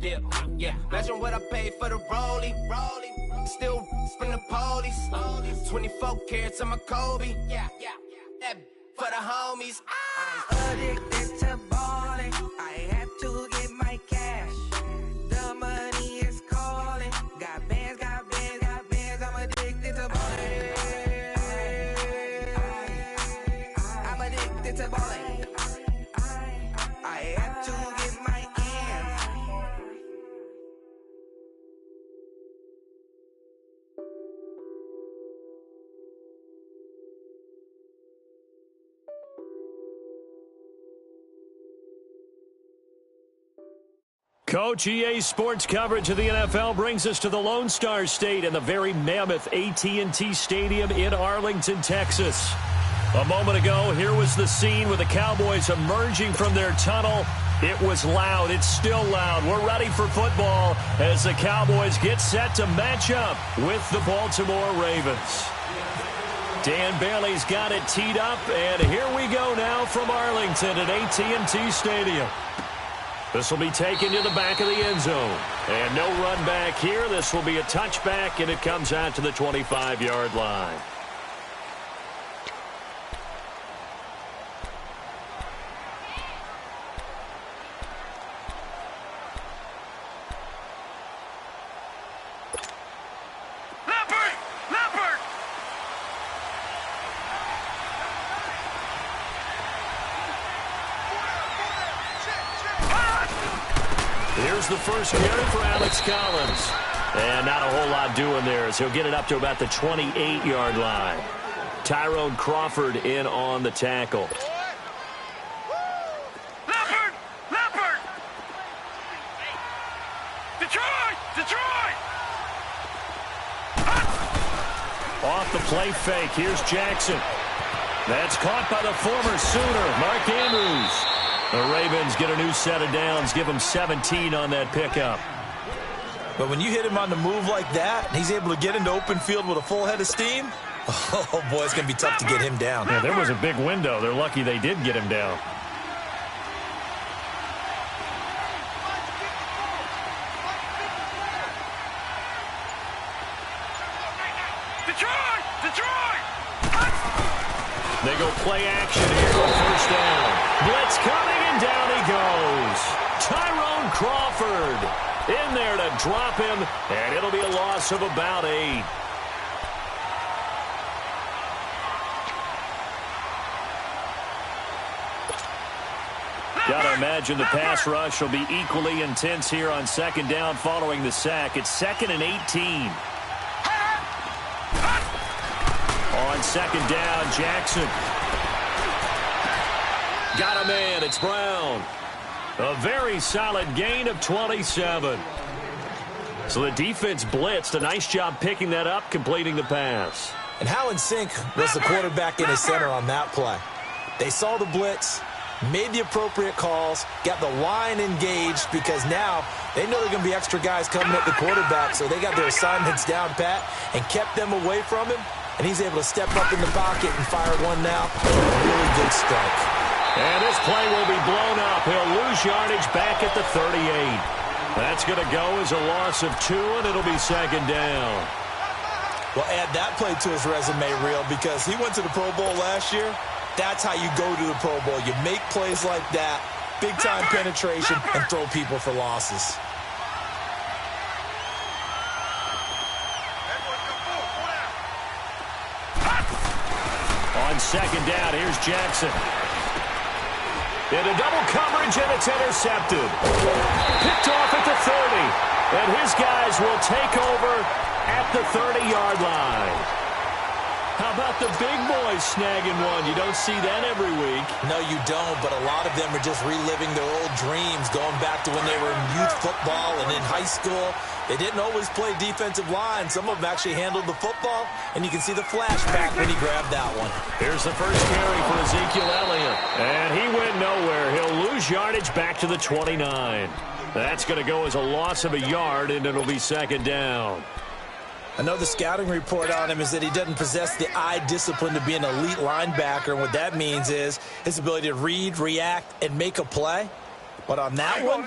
dip. Yeah, imagine what I paid for the rollie. Still from the police. 24 carats on my Kobe. Yeah, that for the homies. I'm addicted to balling. I have to get my cash. The money is calling. Got bands, got bands, got bands. I'm addicted to balling. I'm addicted to balling. I have to get my ends. Coach, EA Sports coverage of the NFL brings us to the Lone Star State and the very mammoth AT&T Stadium in Arlington, Texas. A moment ago, here was the scene with the Cowboys emerging from their tunnel. It was loud. It's still loud. We're ready for football as the Cowboys get set to match up with the Baltimore Ravens. Dan Bailey's got it teed up, and here we go now from Arlington at AT&T Stadium. This will be taken to the back of the end zone. And no run back here. This will be a touchback, and it comes out to the 25-yard line. Here's the first carry for Alex Collins. And not a whole lot doing there as he'll get it up to about the 28-yard line. Tyrone Crawford in on the tackle. Leopard! Detroit! Off the play fake, here's Jackson. That's caught by the former Sooner, Mark Andrews. The Ravens get a new set of downs, give him 17 on that pickup. But when you hit him on the move like that, and he's able to get into open field with a full head of steam, oh boy, it's going to be tough to get him down. Yeah, there was a big window. They're lucky they did get him down. Detroit! They go play action here on first down. Blitz coming, and down he goes. Tyrone Crawford in there to drop him, and it'll be a loss of about 8. Gotta imagine the pass rush will be equally intense here on second down following the sack. It's 2nd and 18. On second down, Jackson. Got a man. It's Brown. A very solid gain of 27. So the defense blitzed. A nice job picking that up, completing the pass. And how in sync was the quarterback in his center on that play? They saw the blitz, made the appropriate calls, got the line engaged because now they know there are going to be extra guys coming at the quarterback, so they got their assignments down pat and kept them away from him, and he's able to step up in the pocket and fire one now. Really good strike. And this play will be blown up. He'll lose yardage back at the 38. That's going to go as a loss of 2, and it'll be second down. Well, add that play to his resume reel because he went to the Pro Bowl last year. That's how you go to the Pro Bowl. You make plays like that, big-time penetration, and throw people for losses. On second down, here's Jackson. Into double coverage, and it's intercepted. Picked off at the 30. And his guys will take over at the 30-yard line. How about the big boys snagging one? You don't see that every week. No, you don't, but a lot of them are just reliving their old dreams, going back to when they were in youth football and in high school. They didn't always play defensive line. Some of them actually handled the football, and you can see the flashback when he grabbed that one. Here's the first carry for Ezekiel Elliott. And he went nowhere. He'll lose yardage back to the 29. That's going to go as a loss of a yard, and it'll be second down. Another scouting report on him is that he doesn't possess the eye discipline to be an elite linebacker. And what that means is his ability to read, react, and make a play. But on that one,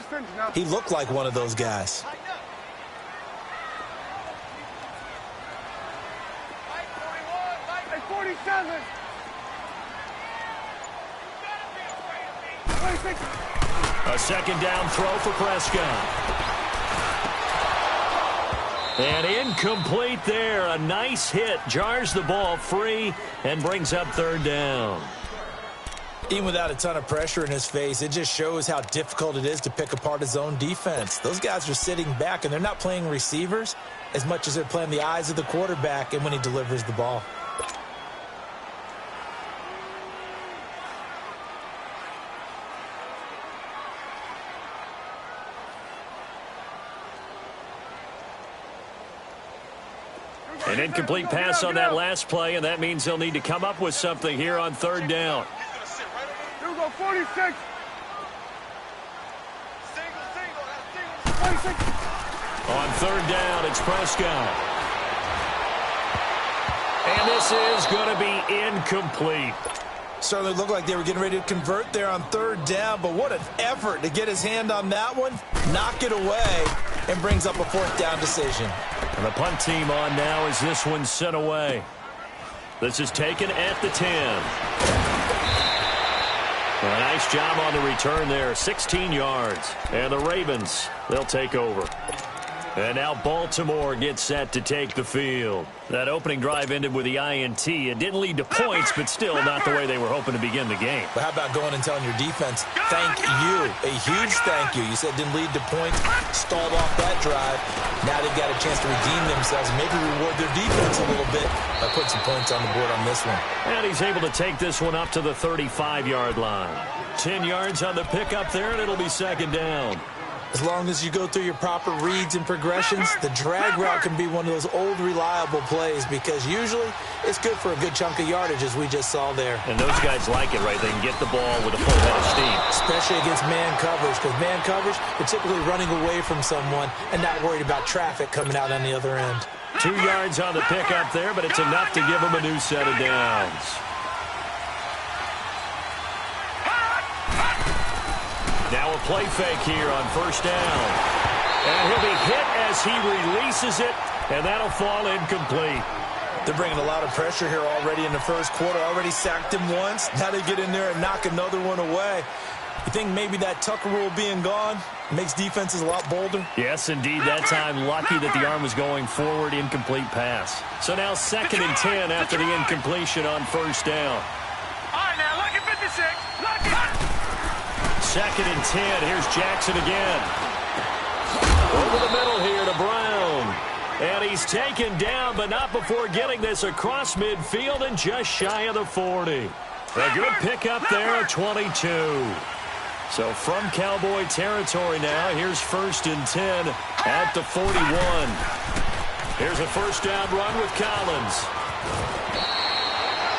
he looked like one of those guys. A second down throw for Prescott. And incomplete there. A nice hit. Jars the ball free and brings up third down. Even without a ton of pressure in his face, it just shows how difficult it is to pick apart his own defense. Those guys are sitting back, and they're not playing receivers as much as they're playing the eyes of the quarterback and when he delivers the ball. An incomplete pass on that last play, and that means they'll need to come up with something here on third down. Here we go, 46. On third down, it's Prescott. And this is going to be incomplete. Certainly looked like they were getting ready to convert there on third down, but what an effort to get his hand on that one, knock it away, and brings up a fourth down decision. And the punt team on now as this one's sent away. This is taken at the 10. A nice job on the return there, 16 yards. And the Ravens, they'll take over. And now Baltimore gets set to take the field. That opening drive ended with the INT. It didn't lead to points, but still not the way they were hoping to begin the game. But how about going and telling your defense, thank you, a huge thank you. You said it didn't lead to points, stalled off that drive. Now they've got a chance to redeem themselves and maybe reward their defense a little bit by putting some points on the board on this one. And he's able to take this one up to the 35-yard line. 10 yards on the pickup there, and it'll be second down. As long as you go through your proper reads and progressions, the drag route can be one of those old reliable plays because usually it's good for a good chunk of yardage as we just saw there. And those guys like it, right? They can get the ball with a full head of steam. Especially against man coverage because man coverage, you're typically running away from someone and not worried about traffic coming out on the other end. 2 yards on the pickup there, but it's enough to give them a new set of downs. Now a play fake here on first down. And he'll be hit as he releases it, and that'll fall incomplete. They're bringing a lot of pressure here already in the first quarter. Already sacked him once. Now they get in there and knock another one away. You think maybe that Tucker rule being gone makes defenses a lot bolder? Yes, indeed. That time, lucky that the arm was going forward, incomplete pass. So now 2nd and 10 after the incompletion on first down. All right, now, look at 56. Look at 2nd and 10. Here's Jackson again. Over the middle here to Brown. And he's taken down, but not before getting this across midfield and just shy of the 40. A good pickup there at 22. So from Cowboy territory now, here's 1st and 10 at the 41. Here's a first down run with Collins.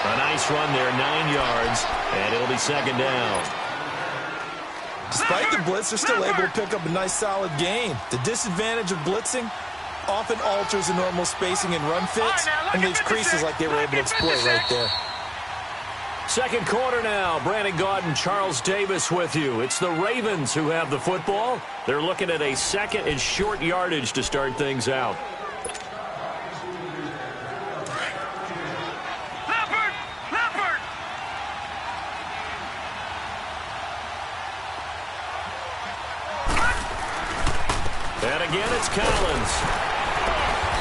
A nice run there, 9 yards, and it'll be second down. Despite the blitz, they're still able to pick up a nice solid gain. The disadvantage of blitzing often alters the normal spacing and run fits and leaves creases like they were able to exploit right there. Second quarter now. Brandon Gaudin, Charles Davis with you. It's the Ravens who have the football. They're looking at a second and short yardage to start things out. And again, it's Collins.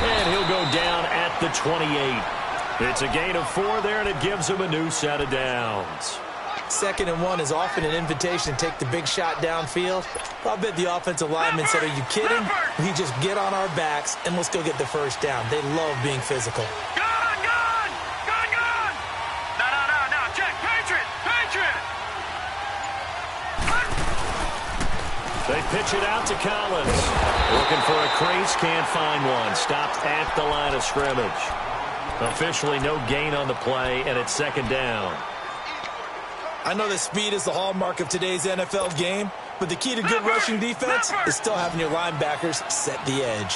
And he'll go down at the 28. It's a gain of 4 there, and it gives him a new set of downs. 2nd and 1 is often an invitation to take the big shot downfield. I'll bet the offensive lineman said, are you kidding? We just get on our backs, and let's go get the first down. They love being physical. Gone! No, check. Patriot! They pitch it out to Collins. Looking for a crease, can't find one. Stopped at the line of scrimmage. Officially no gain on the play, and it's second down. I know that speed is the hallmark of today's NFL game, but the key to good rushing defense is still having your linebackers set the edge.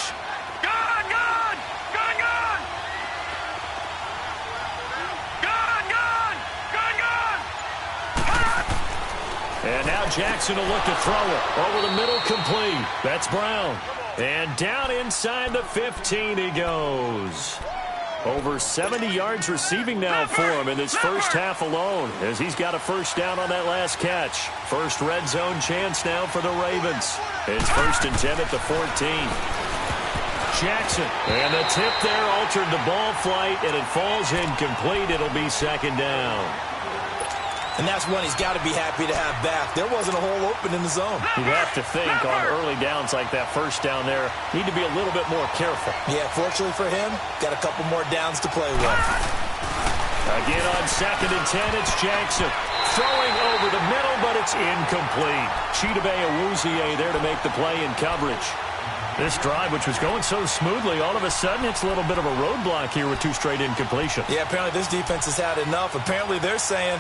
And now Jackson will look to throw it. Over the middle, complete. That's Brown. And down inside the 15 he goes. Over 70 yards receiving now for him in this first half alone, as he's got a first down on that last catch. First red zone chance now for the Ravens. It's 1st and 10 at the 14. Jackson. And the tip there altered the ball flight, and it falls incomplete. It'll be 2nd down. And that's one he's got to be happy to have back. There wasn't a hole open in the zone. You have to think on early downs like that first down there, need to be a little bit more careful. Yeah, fortunately for him, got a couple more downs to play with. Again on 2nd and 10, it's Jackson. Throwing over the middle, but it's incomplete. Chidobe Awuzie there to make the play in coverage. This drive, which was going so smoothly, all of a sudden it's a little bit of a roadblock here with 2 straight incompletions. Yeah, apparently this defense has had enough. Apparently they're saying,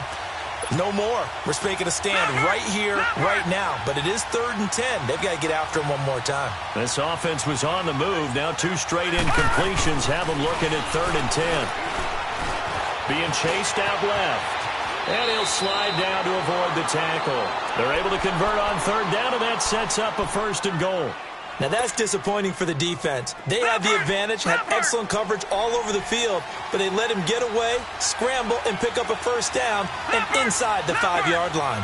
no more. We're making a stand right here, right now. But it is 3rd and 10. They've got to get after him one more time. This offense was on the move. Now 2 straight incompletions have them looking at 3rd and 10. Being chased out left. And he'll slide down to avoid the tackle. They're able to convert on 3rd down, and that sets up a 1st and goal. Now that's disappointing for the defense. They had the advantage, had excellent coverage all over the field, but they let him get away, scramble, and pick up a 1st down and inside the 5-yard line.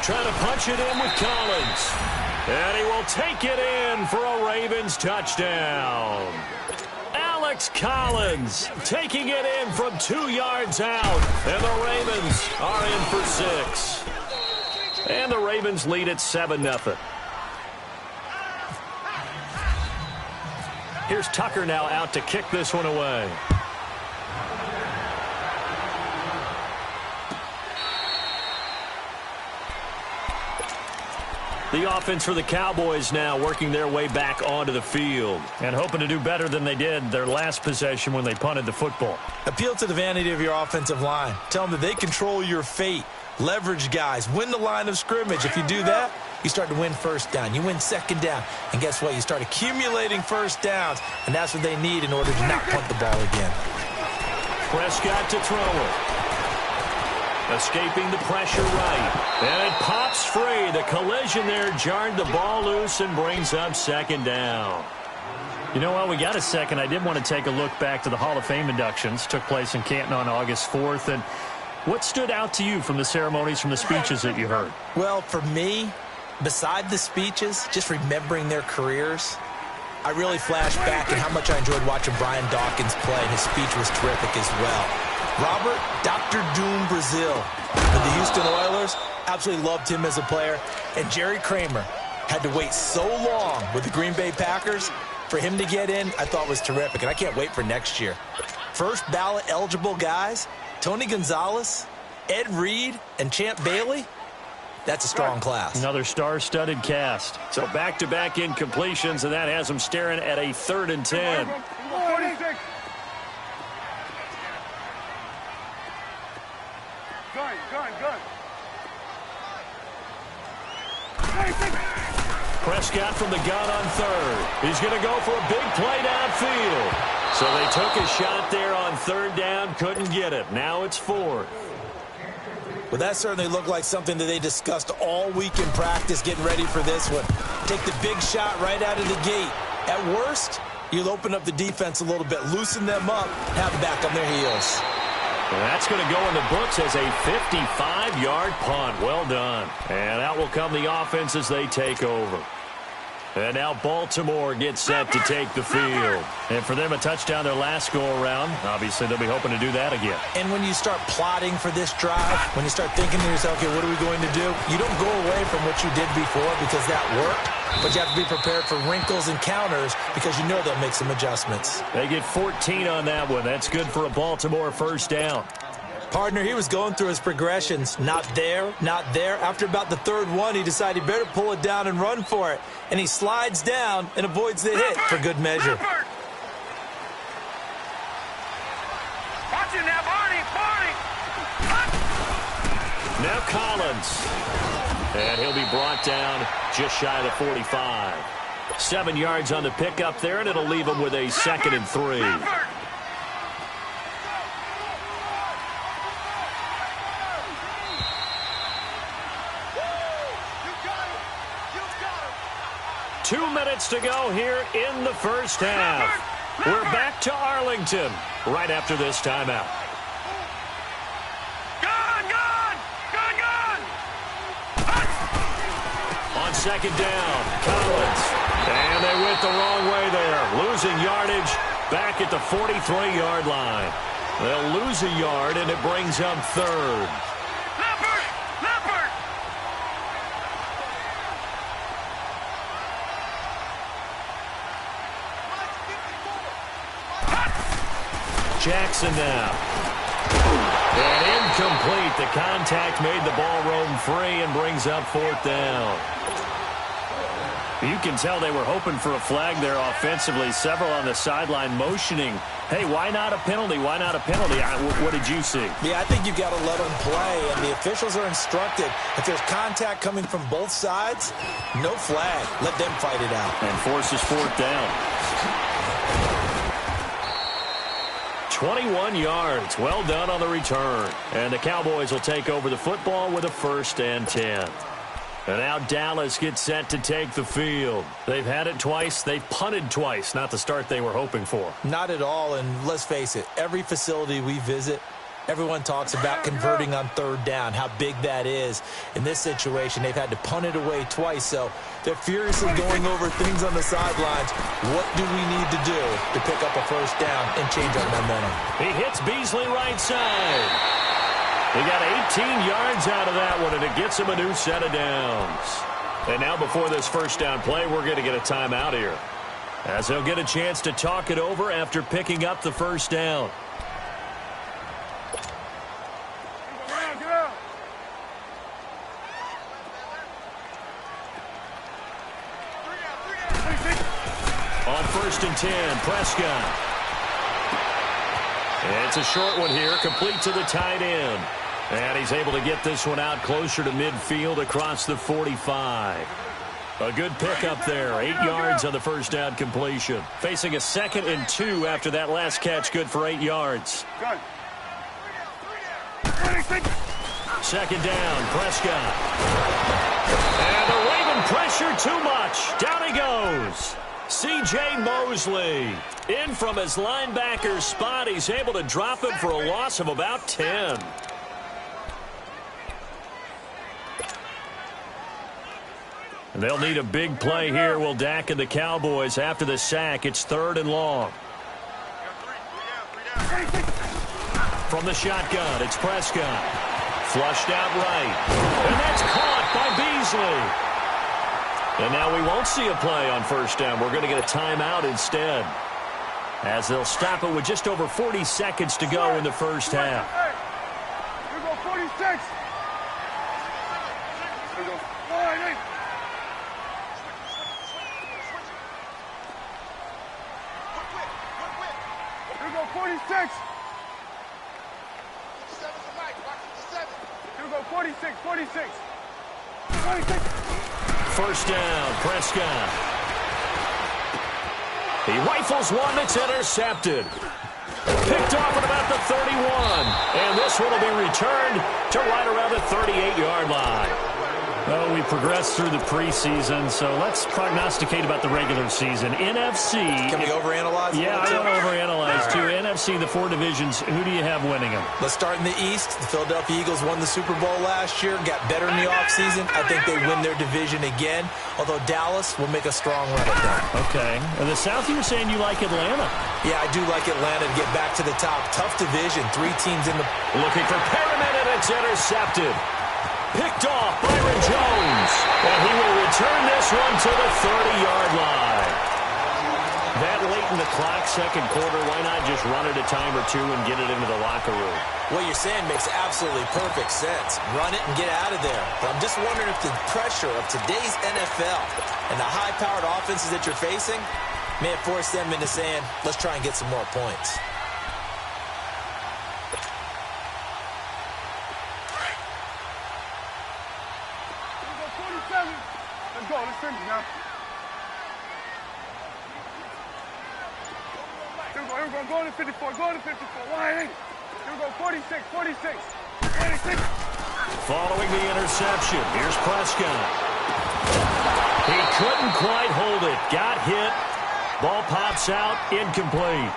Trying to punch it in with Collins. And he will take it in for a Ravens touchdown. Alex Collins taking it in from 2 yards out. And the Ravens are in for 6. And the Ravens lead at 7-0. Here's Tucker now out to kick this one away. The offense for the Cowboys now working their way back onto the field and hoping to do better than they did their last possession when they punted the football. Appeal to the vanity of your offensive line. Tell them that they control your fate. Leverage guys. Win the line of scrimmage. If you do that, you start to win 1st down. You win 2nd down. And guess what? You start accumulating 1st downs, and that's what they need in order to not punt the ball again. Prescott to throw it. Escaping the pressure right. And it pops free. The collision there jarred the ball loose and brings up 2nd down. You know, while we got a second, I did want to take a look back to the Hall of Fame inductions. Took place in Canton on August 4th. And what stood out to you from the ceremonies, from the speeches that you heard? Well, for me, beside the speeches, just remembering their careers, I really flashed back at how much I enjoyed watching Brian Dawkins play. His speech was terrific as well. Robert Dr. Doom Brazil with the Houston Oilers, absolutely loved him as a player. And Jerry Kramer had to wait so long with the Green Bay Packers. For him to get in, I thought was terrific, and I can't wait for next year. First ballot eligible guys, Tony Gonzalez, Ed Reed, and Champ Bailey. That's a strong class. Another star-studded cast. So back-to-back incompletions, and that has them staring at a 3rd and 10. Prescott from the gun on 3rd. He's going to go for a big play downfield. So they took a shot there on 3rd down, couldn't get it. Now it's 4th. Well, that certainly looked like something that they discussed all week in practice, getting ready for this one. Take the big shot right out of the gate. At worst, you'll open up the defense a little bit, loosen them up, have them back on their heels. And that's going to go in the books as a 55-yard punt. Well done. And out will come the offense as they take over. And now Baltimore gets set to take the field. And for them, a touchdown their last go-around. Obviously, they'll be hoping to do that again. And when you start plotting for this drive, when you start thinking to yourself, okay, what are we going to do? You don't go away from what you did before because that worked. But you have to be prepared for wrinkles and counters because you know they'll make some adjustments. They get 14 on that one. That's good for a Baltimore first down. Partner, he was going through his progressions. Not there, not there. After about the 3rd one, he decided he better pull it down and run for it. And he slides down and avoids the hit for good measure. Watch it now, Barney. Now Collins. And he'll be brought down just shy of the 45. 7 yards on the pickup there, and it'll leave him with a 2nd and 3. 2 minutes to go here in the first half. We're back to Arlington right after this timeout. On second down, Collins. And they went the wrong way there. Losing yardage back at the 43-yard line. They'll lose a yard, and it brings up third. Jackson now. And incomplete. The contact made the ball roam free and brings up fourth down. You can tell they were hoping for a flag there offensively. Several on the sideline motioning, hey, why not a penalty? Why not a penalty? What did you see? Yeah, I think you got to let them play, and the officials are instructed. If there's contact coming from both sides, no flag. Let them fight it out. And forces fourth down. 21 yards. Well done on the return. And the Cowboys will take over the football with a 1st and 10. And now Dallas gets set to take the field. They've had it twice. They've punted twice. Not the start they were hoping for. Not at all, and let's face it, every facility we visit, everyone talks about converting on 3rd down, how big that is. In this situation, they've had to punt it away twice, so they're furiously going over things on the sidelines. What do we need to do to pick up a 1st down and change our momentum? He hits Beasley right side. He got 18 yards out of that one, and it gets him a new set of downs. And now before this 1st down play, we're going to get a timeout here, as they'll get a chance to talk it over after picking up the 1st down. On 1st and 10, Prescott. And it's a short one here, complete to the tight end. And he's able to get this one out closer to midfield across the 45. A good pickup there, 8 yards on the 1st down completion. Facing a 2nd and 2 after that last catch, good for 8 yards. 2nd down, Prescott. And the Raven pressure too much. Down he goes. C.J. Mosley in from his linebacker spot. He's able to drop it for a loss of about 10. And they'll need a big play here, will Dak and the Cowboys. After the sack, it's 3rd and long. From the shotgun, it's Prescott. Flushed out right. And that's caught by Beasley. And now we won't see a play on 1st down. We're going to get a timeout instead, as they'll stop it with just over 40 seconds to go in the 1st half. Here we go, 46. Here we go, 48. Here we go, 46. Here we go, 46, 46. 46. 1st down, Prescott. He rifles one that's intercepted. Picked off at about the 31. And this one will be returned to right around the 38-yard line. Well, we progressed through the preseason, so let's prognosticate about the regular season. NFC. Can we overanalyze? Yeah, I want to overanalyze, too. NFC, the 4 divisions, who do you have winning them? Let's start in the East. The Philadelphia Eagles won the Super Bowl last year, got better in the offseason. I think they win their division again, although Dallas will make a strong run at that. Okay. In the South, you were saying you like Atlanta. Yeah, I do like Atlanta to get back to the top. Tough division, 3 teams in the... Looking for Perriman, and it's intercepted. Picked off Byron Jones. And he will return this one to the 30-yard line. That late in the clock, 2nd quarter, why not just run it a time or 2 and get it into the locker room? What you're saying makes absolutely perfect sense. Run it and get out of there. But I'm just wondering if the pressure of today's NFL and the high-powered offenses that you're facing may have forced them into saying, let's try and get some more points. Let's go, let's finish now. Here we go, go to 54, go to 54. Why? Here we go, 46, 46, 46. Following the interception, here's Prescott. He couldn't quite hold it. Got hit. Ball pops out. Incomplete.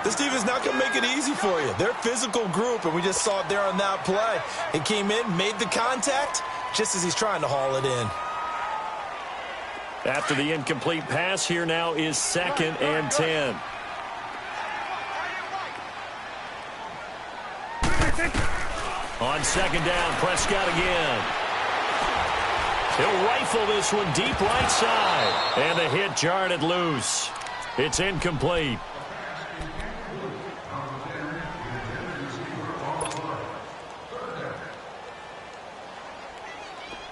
This defense not going to make it easy for you. They're a physical group, and we just saw it there on that play. He came in, made the contact, just as he's trying to haul it in. After the incomplete pass, here now is 2nd and 10. On 2nd down, Prescott again. He'll rifle this one deep right side. And the hit jarred it loose. It's incomplete.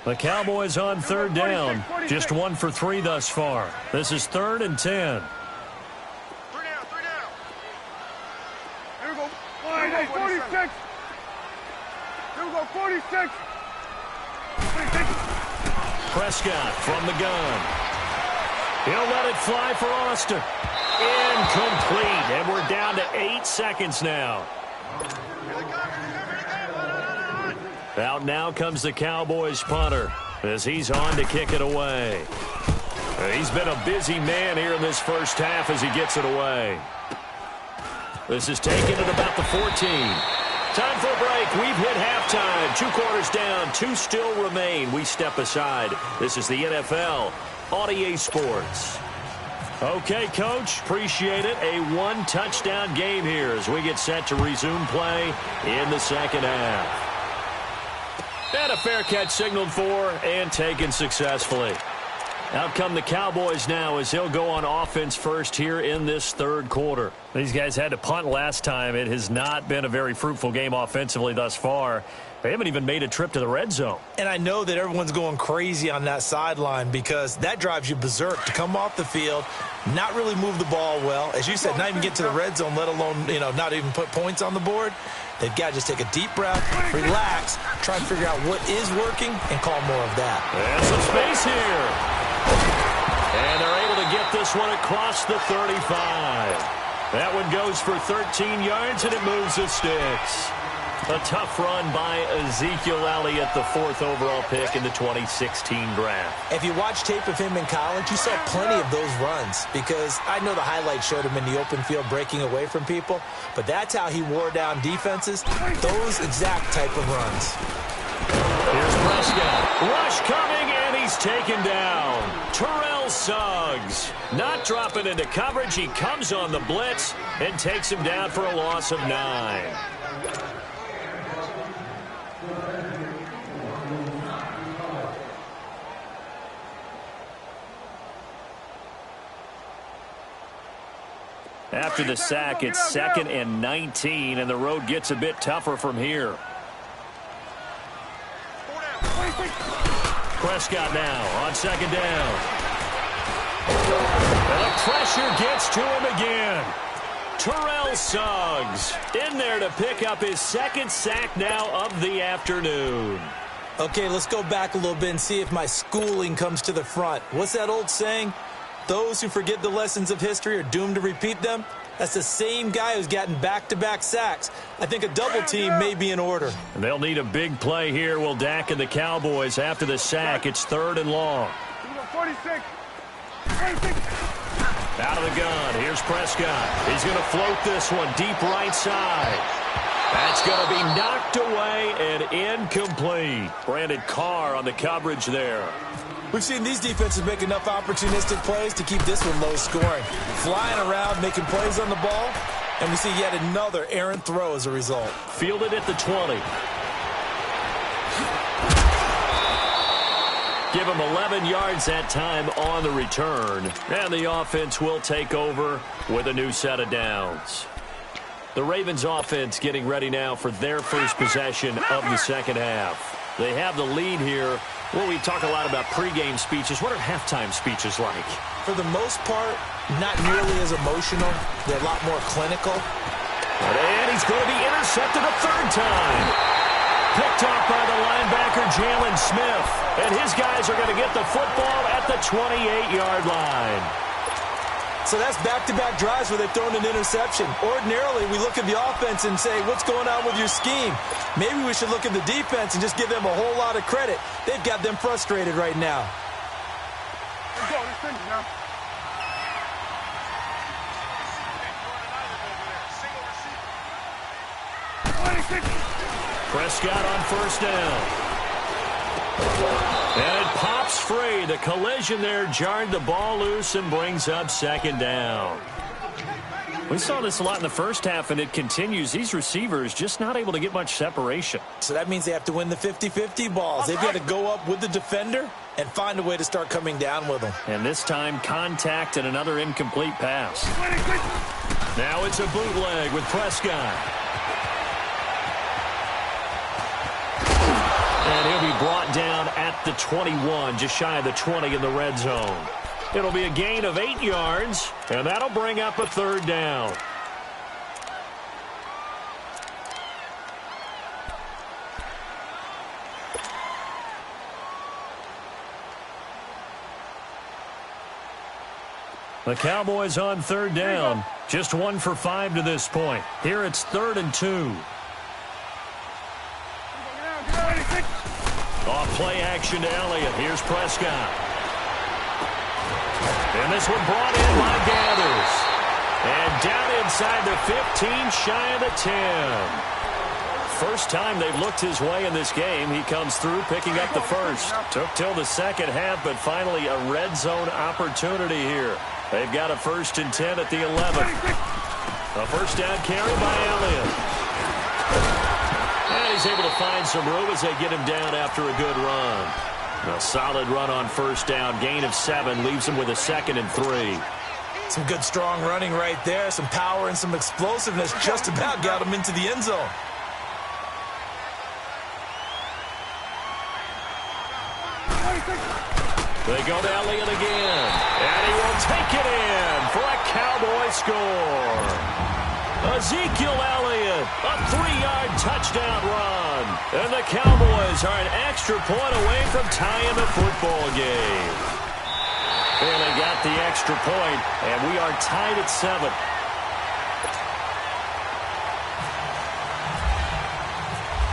The Cowboys on 3rd down. Just 1 for 3 thus far. This is 3rd and 10. 3 down. Here we go. 46. Here we go, 46. 46. Prescott from the gun. He'll let it fly for Austin. Incomplete. And we're down to 8 seconds now. Out now comes the Cowboys punter as he's on to kick it away. He's been a busy man here in this first half as he gets it away. This is taken at about the 14. Time for a break. We've hit halftime. 2 quarters down. 2 still remain. We step aside. This is the NFL on EA Sports. Okay, Coach. Appreciate it. A 1-touchdown game here as we get set to resume play in the second half. And a fair catch signaled for and taken successfully. Out come the Cowboys now as he'll go on offense first here in this 3rd quarter. These guys had to punt last time. It has not been a very fruitful game offensively thus far. They haven't even made a trip to the red zone. And I know that everyone's going crazy on that sideline because that drives you berserk to come off the field, not really move the ball well. As you said, not even get to the red zone, let alone, not even put points on the board. They've got to just take a deep breath, relax, try and figure out what is working, and call more of that. And some space here. And they're able to get this one across the 35. That one goes for 13 yards, and it moves the sticks. A tough run by Ezekiel Elliott, the 4th overall pick in the 2016 draft. If you watch tape of him in college, you saw plenty of those runs because I know the highlights showed him in the open field breaking away from people, but that's how he wore down defenses, those exact type of runs. Here's Prescott. Rush coming, and he's taken down. Terrell Suggs not dropping into coverage. He comes on the blitz and takes him down for a loss of 9. After the sack, it's 2nd and 19, and the road gets a bit tougher from here. Prescott now on 2nd down. And the pressure gets to him again. Terrell Suggs in there to pick up his 2nd sack now of the afternoon. Okay, let's go back a little bit and see if my schooling comes to the front. What's that old saying? Those who forget the lessons of history are doomed to repeat them. That's the same guy who's gotten back-to-back sacks. I think a double team may be in order. And they'll need a big play here. Will Dak and the Cowboys after the sack. It's 3rd and long. 46. Out of the gun. Here's Prescott. He's going to float this one deep right side. That's going to be knocked away and incomplete. Brandon Carr on the coverage there. We've seen these defenses make enough opportunistic plays to keep this one low scoring. Flying around, making plays on the ball, and we see yet another errant throw as a result. Fielded at the 20. Give him 11 yards that time on the return. And the offense will take over with a new set of downs. The Ravens offense getting ready now for their first possession of the second half. They have the lead here. Well, we talk a lot about pregame speeches. What are halftime speeches like? For the most part, not nearly as emotional. They're a lot more clinical. And he's going to be intercepted a 3rd time. Picked off by the linebacker, Jalen Smith. And his guys are going to get the football at the 28-yard line. So that's back-to-back drives where they've thrown an interception. Ordinarily, we look at the offense and say, what's going on with your scheme? Maybe we should look at the defense and just give them a whole lot of credit. They've got them frustrated right now. Let's go. Let's finish now. Prescott on first down. And it pops free. The collision there jarred the ball loose and brings up second down. We saw this a lot in the first half, and it continues. These receivers just not able to get much separation. So that means they have to win the 50-50 balls. They've got to go up with the defender and find a way to start coming down with them. And this time, contact and another incomplete pass. Now it's a bootleg with Prescott. And he'll be brought down at the 21, just shy of the 20 in the red zone. It'll be a gain of 8 yards, and that'll bring up a third down. The Cowboys on third down. Just 1 for 5 to this point. Here it's 3rd and 2. Off play action to Elliott. Here's Prescott. And this one brought in by Gathers. And down inside the 15, shy of the 10. First time they've looked his way in this game. He comes through picking up the first. Took till the second half, but finally a red zone opportunity here. They've got a 1st and 10 at the 11th. A first down carry by Elliott. And he's able to find some room as they get him down after a good run. A solid run on first down. Gain of 7 leaves him with a 2nd and 3. Some good strong running right there. Some power and some explosiveness. Just about got him into the end zone. They go to Elliott again. And he will take it in for a Cowboy score. Ezekiel Elliott, a 3-yard touchdown run. And the Cowboys are an extra point away from tying the football game. And they got the extra point, and we are tied at 7.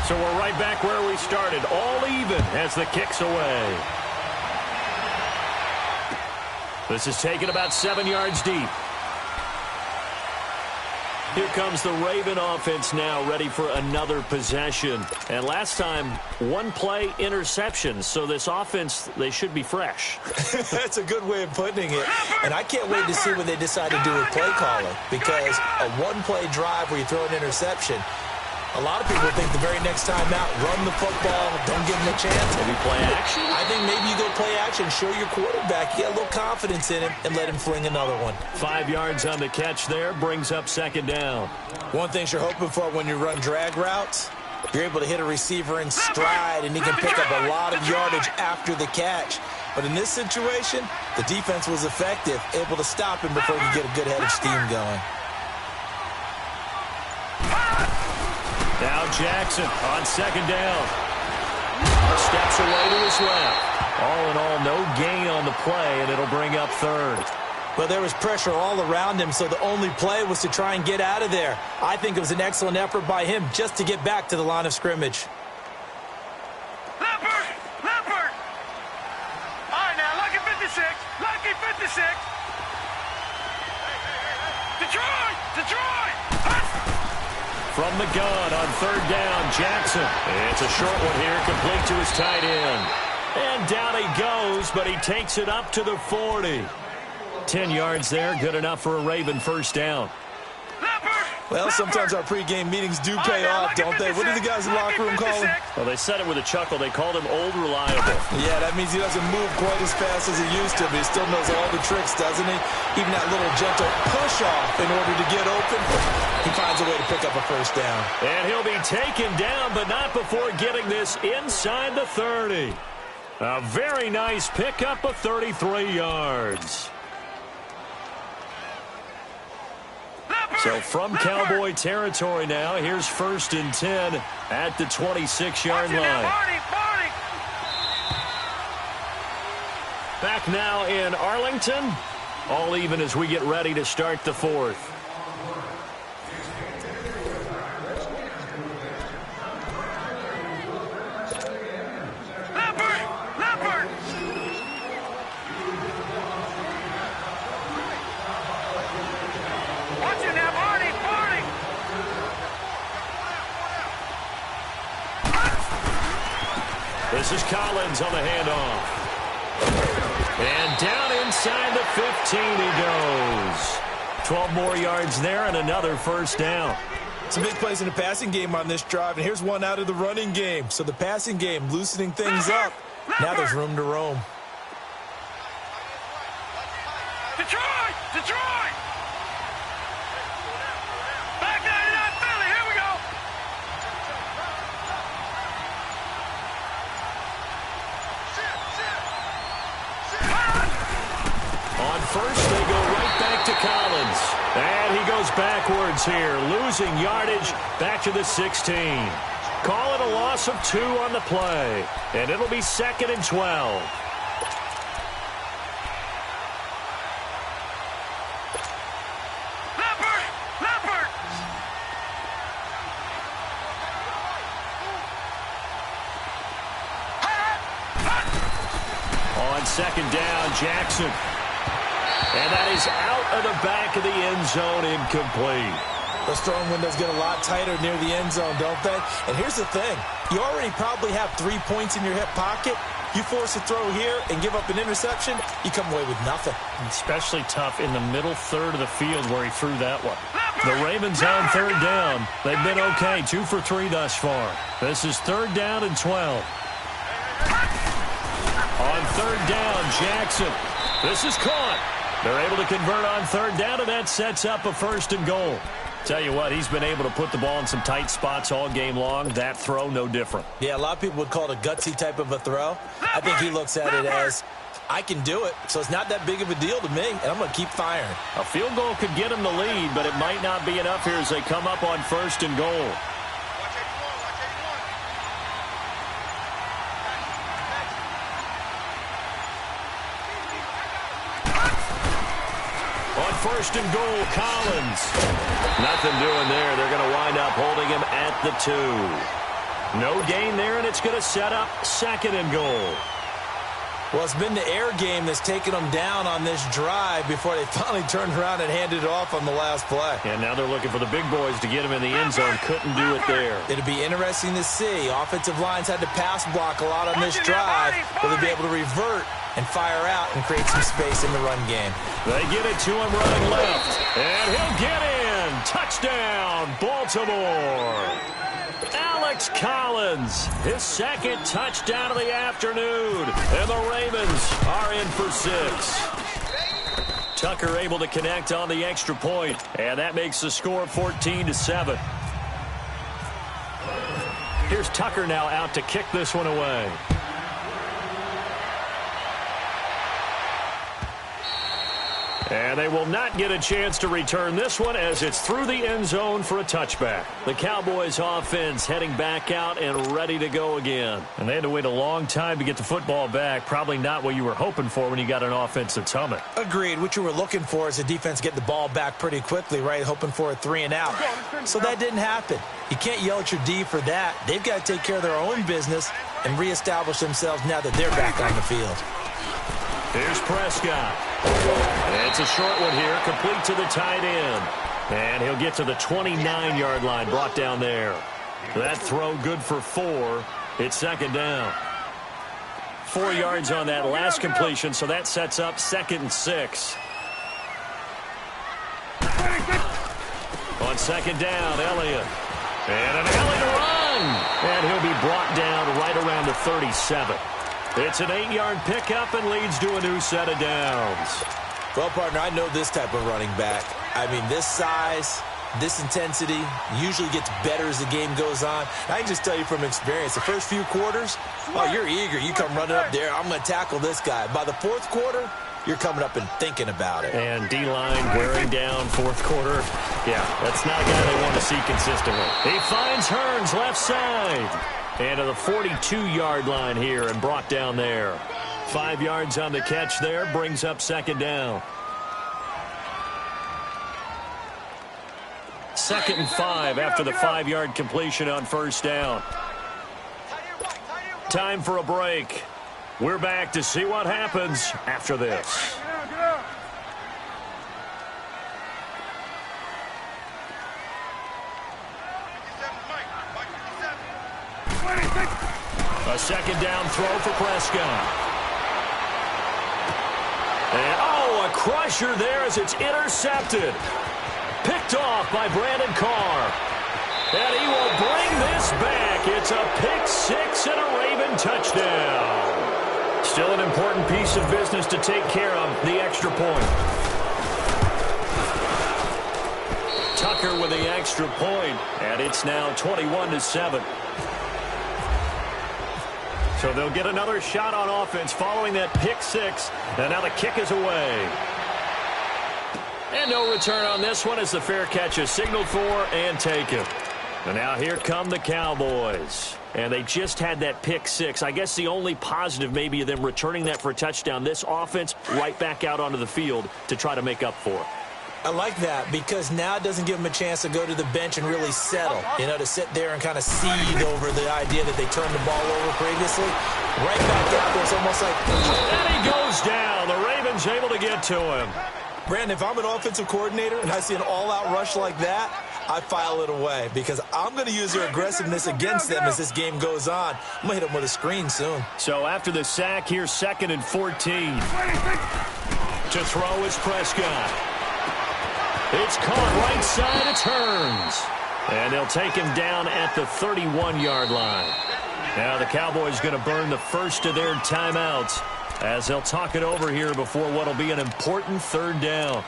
So we're right back where we started, all even as the kick's away. This is taken about 7 yards deep. Here comes the Raven offense now, ready for another possession. And last time, 1 play interception. So this offense, they should be fresh. That's a good way of putting it. And I can't wait to see what they decide to do with play calling. Because a 1-play drive where you throw an interception, a lot of people think the very next time out, run the football, don't give him a chance. Maybe play action? I think maybe you go play action, show your quarterback, get a little confidence in him, and let him fling another one. 5 yards on the catch there, brings up second down. One thing you're hoping for when you run drag routes, you're able to hit a receiver in stride, and he can pick up a lot of yardage after the catch. But in this situation, the defense was effective, able to stop him before he could get a good head of steam going. Now Jackson on second down. Steps away to his left. All in all, no gain on the play, and it'll bring up 3rd. Well, there was pressure all around him, so the only play was to try and get out of there. I think it was an excellent effort by him just to get back to the line of scrimmage. Leopard! Leopard! All right, now, lucky 56. Lucky 56. Detroit! Detroit! From the gun on third down, Jackson. It's a short one here, complete to his tight end. And down he goes, but he takes it up to the 40. 10 yards there, good enough for a Raven first down. Well, sometimes our pregame meetings do pay off, don't they? What do the guys in the locker room call him? Well, they said it with a chuckle. They called him Old Reliable. Yeah, that means he doesn't move quite as fast as he used to, but he still knows all the tricks, doesn't he? Even that little gentle push-off in order to get open, he finds a way to pick up a first down. And he'll be taken down, but not before getting this inside the 30. A very nice pickup of 33 yards. So from Cowboy territory now, here's 1st and 10 at the 26-yard line. Back now in Arlington, all even as we get ready to start the 4th. This is Collins on the handoff. And down inside the 15 he goes. 12 more yards there and another first down. Some big plays in the passing game on this drive, and here's one out of the running game. So the passing game loosening things up. Now there's room to roam. Detroit! Detroit! Back 99 Philly, here we go! On first, they go right back to Collins. And he goes backwards here, losing yardage back to the 16. Call it a loss of 2 on the play. And it'll be 2nd and 12. On second down, Jackson. And that is out of the back of the end zone, incomplete. Those throwing windows get a lot tighter near the end zone, don't they? And here's the thing. You already probably have 3 points in your hip pocket. You force a throw here and give up an interception, you come away with nothing. Especially tough in the middle third of the field where he threw that one. The Ravens on third down. They've been okay, 2 for 3 thus far. This is 3rd down and 12. On 3rd down, Jackson. This is caught. They're able to convert on 3rd down, and that sets up a 1st and goal. Tell you what, he's been able to put the ball in some tight spots all game long. That throw, no different. Yeah, a lot of people would call it a gutsy type of a throw. I think he looks at it as, I can do it, so it's not that big of a deal to me, and I'm going to keep firing. A field goal could get him the lead, but it might not be enough here as they come up on 1st and goal. On 1st and goal, Collins. Nothing doing there. They're going to wind up holding him at the 2. No gain there, and it's going to set up 2nd and goal. Well, it's been the air game that's taken them down on this drive before they finally turned around and handed it off on the last play. And now they're looking for the big boys to get him in the end zone. Couldn't do it there. It'll be interesting to see. Offensive lines had to pass block a lot on this drive. Will they be able to revert and fire out and create some space in the run game? They get it to him running left. And he'll get in. Touchdown, Baltimore. Alex Collins, his 2nd touchdown of the afternoon. And the Ravens are in for 6. Tucker able to connect on the extra point. And that makes the score 14-7. Here's Tucker now out to kick this one away. And they will not get a chance to return this one as it's through the end zone for a touchback. The Cowboys offense heading back out and ready to go again. And they had to wait a long time to get the football back. Probably not what you were hoping for when you got an offense that's humming. Agreed. What you were looking for is the defense get the ball back pretty quickly, right? Hoping for a 3 and out. So that didn't happen. You can't yell at your D for that. They've got to take care of their own business and reestablish themselves now that they're back on the field. Here's Prescott. It's a short one here, complete to the tight end. And he'll get to the 29-yard line, brought down there. That throw good for 4. It's 2nd down. 4 yards on that last completion, so that sets up 2nd and 6. On 2nd down, Elliott. And an Elliott run. And he'll be brought down right around the 37. It's an 8-yard pickup and leads to a new set of downs. Well, partner, I know this type of running back. I mean, this size, this intensity usually gets better as the game goes on. I can just tell you from experience, the first few quarters, oh, you're eager. You come running up there, I'm going to tackle this guy. By the 4th quarter, you're coming up and thinking about it. And D-line wearing down 4th quarter. Yeah, that's not a guy they want to see consistently. He finds Hearns left side. And to the 42-yard line here and brought down there. 5 yards on the catch there, brings up 2nd down. 2nd and 5 after the 5-yard completion on 1st down. Time for a break. We're back to see what happens after this. A A second down throw for Prescott. And, a crusher there as it's intercepted. Picked off by Brandon Carr. And he will bring this back. It's a pick six and a Raven touchdown. Still an important piece of business to take care of, the extra point. Tucker with the extra point, and it's now 21-7. So they'll get another shot on offense following that pick six, and now the kick is away. And no return on this one as the fair catch is signaled for and taken. And now here come the Cowboys. And they just had that pick six. I guess the only positive maybe of them returning that for a touchdown. This offense right back out onto the field to try to make up for it. I like that because now it doesn't give them a chance to go to the bench and really settle. You know, to sit there and kind of seethe over the idea that they turned the ball over previously. Right back out there, it's almost like... And he goes down. The Ravens able to get to him. Brandon, if I'm an offensive coordinator and I see an all-out rush like that, I file it away because I'm going to use their aggressiveness against them as this game goes on. I'm going to hit them with a screen soon. So after the sack, here's 2nd and 14. To throw is Prescott. It's caught right side, it turns. And they'll take him down at the 31-yard line. Now the Cowboys going to burn the first of their timeouts as they'll talk it over here before what will be an important third down.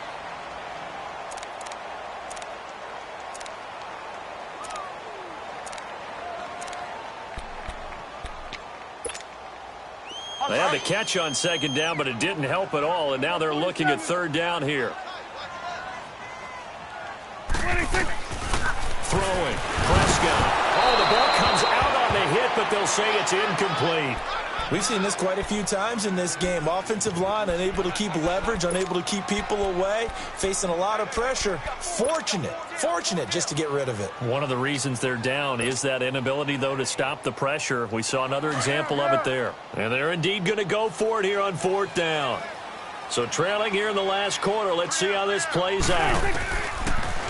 They had the catch on 2nd down, but it didn't help at all, and now they're looking at 3rd down here. Throwing. Prescott. Oh, the ball comes out on the hit, but they'll say it's incomplete. We've seen this quite a few times in this game. Offensive line unable to keep leverage, unable to keep people away, facing a lot of pressure. Fortunate just to get rid of it. One of the reasons they're down is that inability, though, to stop the pressure. We saw another example of it there. And they're indeed going to go for it here on 4th down. So trailing here in the last quarter, let's see how this plays out.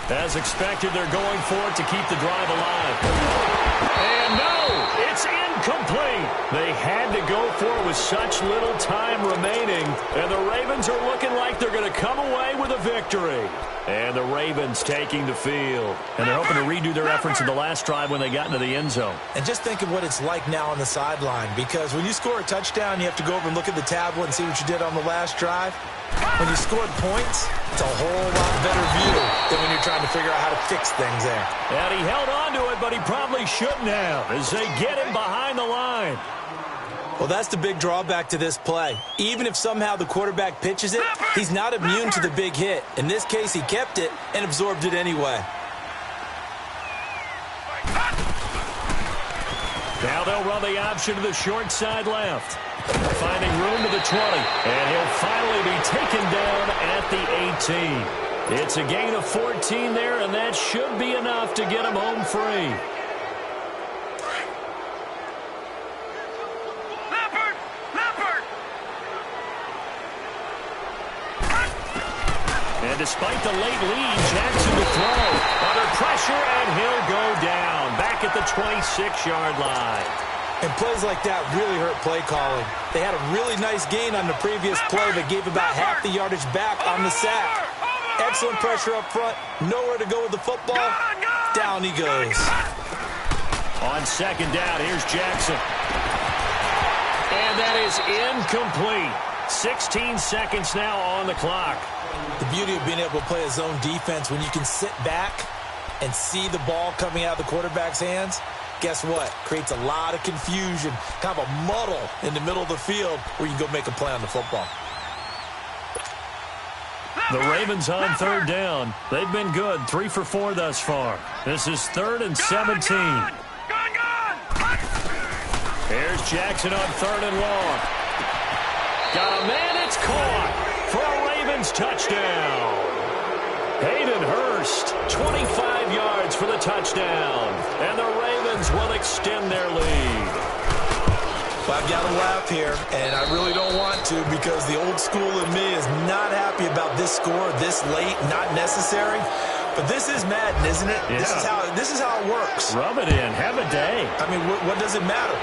As expected, they're going for it to keep the drive alive. And no, it's incomplete. They had to go for it with such little time remaining. And the Ravens are looking like they're going to come away with a victory. And the Ravens taking the field. And they're hoping to redo their efforts in the last drive when they got into the end zone. And just think of what it's like now on the sideline. Because when you score a touchdown, you have to go over and look at the tablet and see what you did on the last drive. When you scored points, it's a whole lot better view than when you're trying to figure out how to fix things there. And he held on to it, but he probably shouldn't have as they get him behind the line. Well, that's the big drawback to this play. Even if somehow the quarterback pitches it, he's not immune to the big hit. In this case, he kept it and absorbed it anyway. Now they'll run the option to the short side left. Finding room to the 20, and he'll finally be taken down at the 18. It's a gain of 14 there, and that should be enough to get him home free. And despite the late lead, Jackson to throw. Under pressure, and he'll go down. Back at the 26-yard line. And plays like that really hurt play calling. They had a really nice gain on the previous play that gave about half the yardage back on the sack. Excellent pressure up front. Nowhere to go with the football. Down he goes. On 2nd down, here's Jackson. And that is incomplete. 16 seconds now on the clock. The beauty of being able to play a zone defense when you can sit back and see the ball coming out of the quarterback's hands. Guess what? Creates a lot of confusion, kind of a muddle in the middle of the field where you can go make a play on the football. The Ravens on 3rd down. They've been good, 3 for 4 thus far. This is 3rd and 17. Here's Jackson on 3rd and long. Got a man, it's caught for a Ravens touchdown. Hayden Hurst, 25 yards for the touchdown. And the Ravens will extend their lead. Well, I've got to laugh here, and I really don't want to because the old school in me is not happy about this score this late, not necessary. But this is Madden, isn't it? Yeah. This is how it works. Rub it in. Have a day. I mean, what does it matter?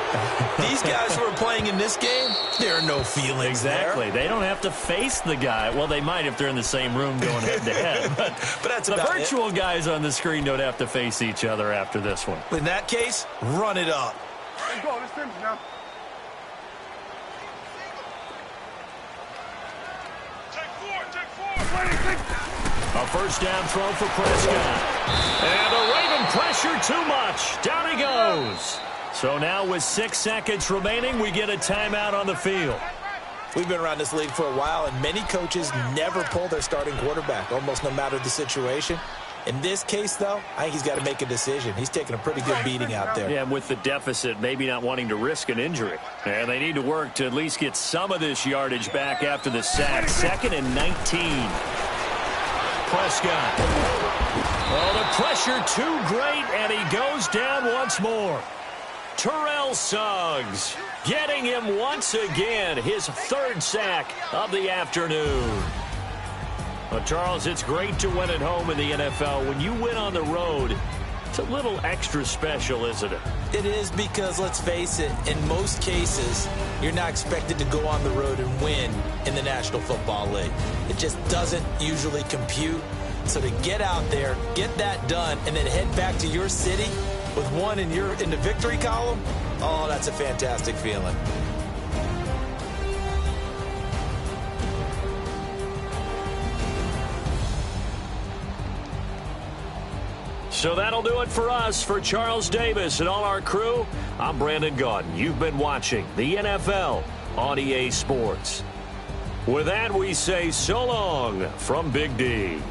These guys who are playing in this game, there are no feelings Exactly. there. They don't have to face the guy. Well, they might if they're in the same room going head-to-head. But that's the about virtual guys on the screen don't have to face each other after this one. In that case, run it up. Let's go. Let's finish now. A first down throw for Prescott. And the Raven pressure too much. Down he goes. So now with 6 seconds remaining, we get a timeout on the field. We've been around this league for a while, and many coaches never pull their starting quarterback, almost no matter the situation. In this case, though, I think he's got to make a decision. He's taking a pretty good beating out there. Yeah, and with the deficit, maybe not wanting to risk an injury. And they need to work to at least get some of this yardage back after the sack. 2nd and 19. Prescott. Oh, the pressure too great, and he goes down once more. Terrell Suggs getting him once again, his 3rd sack of the afternoon. Well, Charles, it's great to win at home in the NFL. When you win on the road, it's a little extra special, isn't it? It is because, let's face it, in most cases, you're not expected to go on the road and win in the National Football League. It just doesn't usually compute. So to get out there, get that done, and then head back to your city with one in the victory column, oh, that's a fantastic feeling. So that'll do it for us. For Charles Davis and all our crew, I'm Brandon Gaudin. You've been watching the NFL on EA Sports. With that, we say so long from Big D.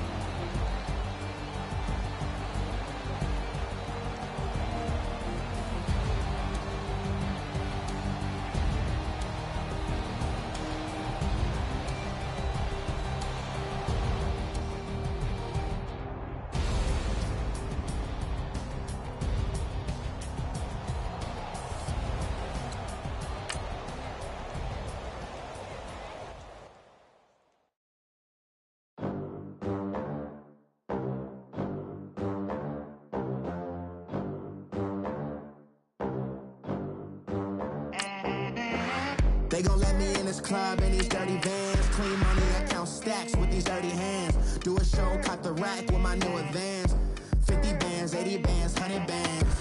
They gon' let me in this club in these dirty vans. Clean money, I count stacks with these dirty hands. Do a show, cut the rack with my new advance. 50 bands, 80 bands, 100 bands.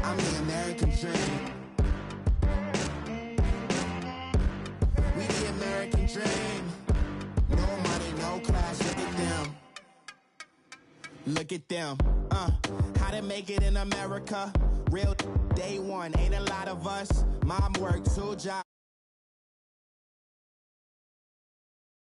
I'm the American dream. We the American dream. No money, no class, look at them. Look at them. How to make it in America. Real day one, ain't a lot of us. Mom worked 2 jobs.